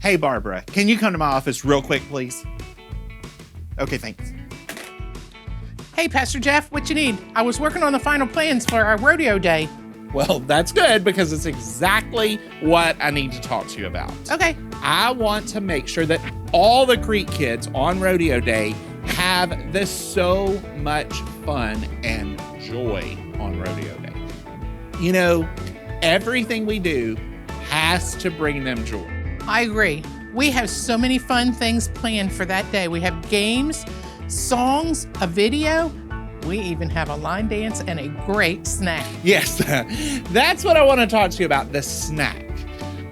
Hey, Barbara, can you come to my office real quick, please? Okay, thanks. Hey, Pastor Jeff, what you need? I was working on the final plans for our rodeo day. Well, that's good because it's exactly what I need to talk to you about. Okay. I want to make sure that all the Creek kids on rodeo day have this so much fun and joy on rodeo day. You know, everything we do has to bring them joy. I agree. We have so many fun things planned for that day. We have games, songs, a video. We even have a line dance and a great snack. Yes, that's what I want to talk to you about, the snack.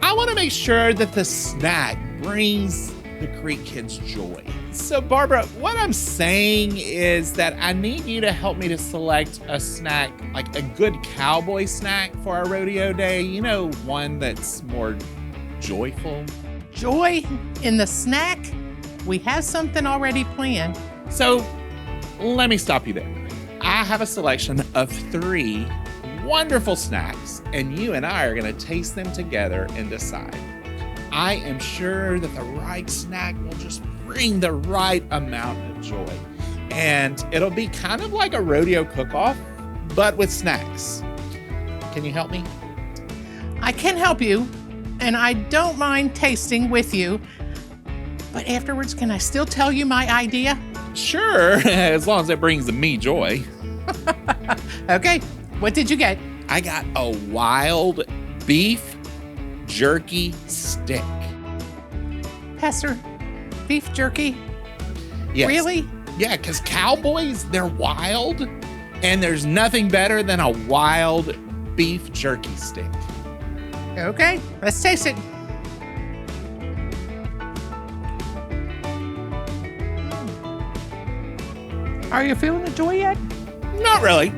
I want to make sure that the snack brings the Creek kids joy. So Barbara, what I'm saying is that I need you to help me to select a snack, like a good cowboy snack for our rodeo day. You know, one that's more joyful. Joy in the snack? We have something already planned. So let me stop you there. I have a selection of 3 wonderful snacks, and you and I are going to taste them together and decide. I am sure that the right snack will just bring the right amount of joy. And it'll be kind of like a rodeo cook-off, but with snacks. Can you help me? I can help you, and I don't mind tasting with you. But afterwards, can I still tell you my idea? Sure, as long as it brings me joy. Okay, what did you get? I got a wild beef jerky stick. Pastor, beef jerky? Yes. Really? Yeah, because cowboys, they're wild, and there's nothing better than a wild beef jerky stick. Okay, let's taste it. Are you feeling the joy yet? Not really.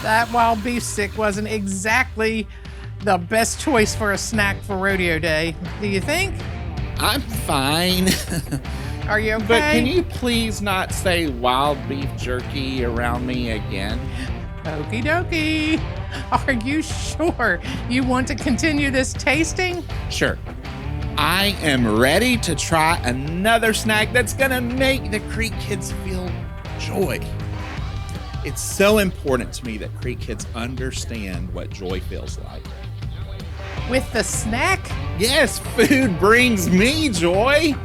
That wild beef stick wasn't exactly the best choice for a snack for rodeo day. Do you think? I'm fine. Are you okay? But can you please not say wild beef jerky around me again? Okie dokie. Are you sure you want to continue this tasting? Sure. I am ready to try another snack that's gonna make the Creek kids feel joy. It's so important to me that Creek kids understand what joy feels like. With the snack? Yes, food brings me joy.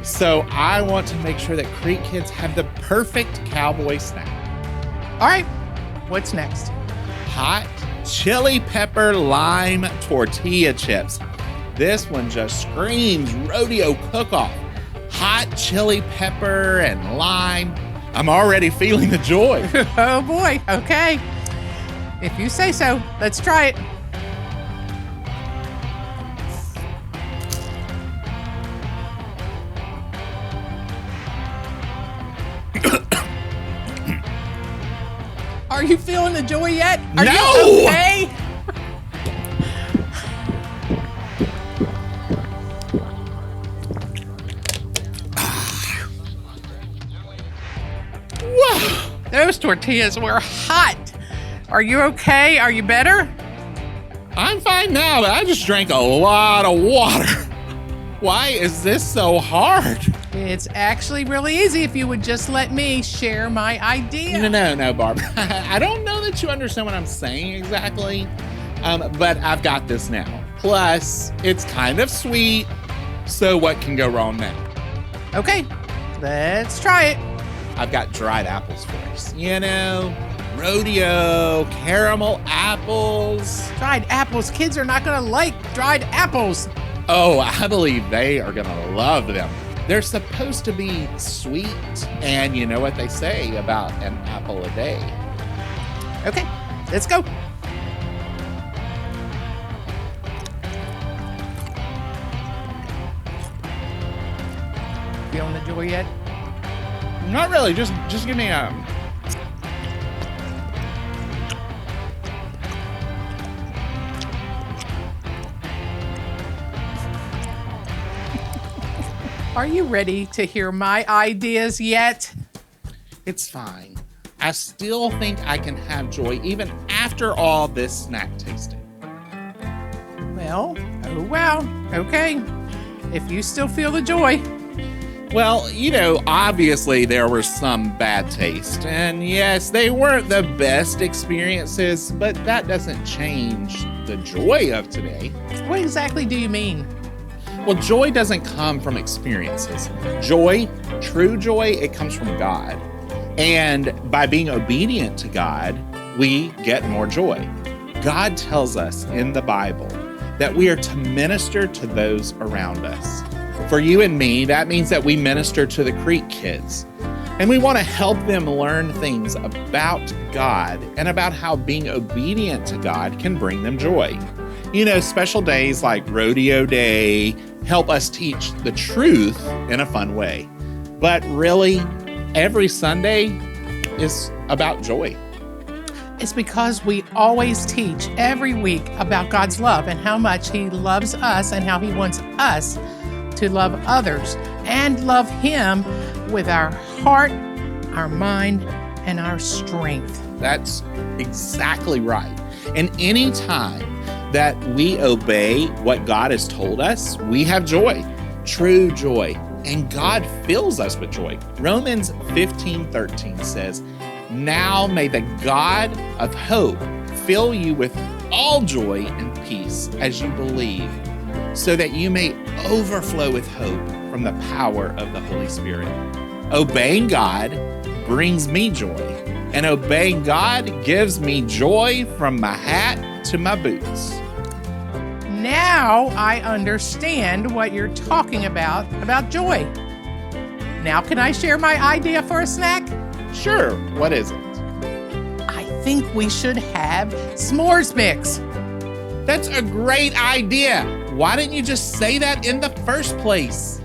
So I want to make sure that Creek kids have the perfect cowboy snack. All right, what's next? Hot chili pepper lime tortilla chips. This one just screams rodeo cook-off. Hot chili pepper and lime. I'm already feeling the joy. Oh boy, okay. If you say so, let's try it. Are you feeling the joy yet? Are No! you okay? Those tortillas were hot. Are you okay? Are you better? I'm fine now, but I just drank a lot of water. Why is this so hard? It's actually really easy if you would just let me share my idea. No, Barbara. I don't know that you understand what I'm saying exactly, but I've got this now. Plus, it's kind of sweet, so what can go wrong now? Okay, let's try it. I've got dried apples for us. You know, rodeo, caramel apples. Dried apples. Kids are not going to like dried apples. Oh, I believe they are going to love them. They're supposed to be sweet, and you know what they say about an apple a day. Okay, let's go. Feeling the joy yet? Not really, just give me a... Are you ready to hear my ideas yet? It's fine. I still think I can have joy even after all this snack tasting. Well, oh well, okay. If you still feel the joy. Well, obviously there were some bad taste. And yes, they weren't the best experiences, but that doesn't change the joy of today. What exactly do you mean? Well, joy doesn't come from experiences. Joy, true joy, it comes from God. And by being obedient to God, we get more joy. God tells us in the Bible that we are to minister to those around us. For you and me, that means that we minister to the Creek kids. And we want to help them learn things about God and about how being obedient to God can bring them joy. Special days like Rodeo Day help us teach the truth in a fun way. But really, every Sunday is about joy. It's because we always teach every week about God's love and how much He loves us and how He wants us to love others and love Him with our heart, our mind, and our strength. That's exactly right. And any time that we obey what God has told us, we have joy, true joy, and God fills us with joy. Romans 15:13 says, "Now may the God of hope fill you with all joy and peace as you believe, so that you may overflow with hope from the power of the Holy Spirit." Obeying God brings me joy, and obeying God gives me joy from my hat to my boots. Now I understand what you're talking about joy. Now can I share my idea for a snack? Sure, what is it? I think we should have s'mores mix. That's a great idea. Why didn't you just say that in the first place?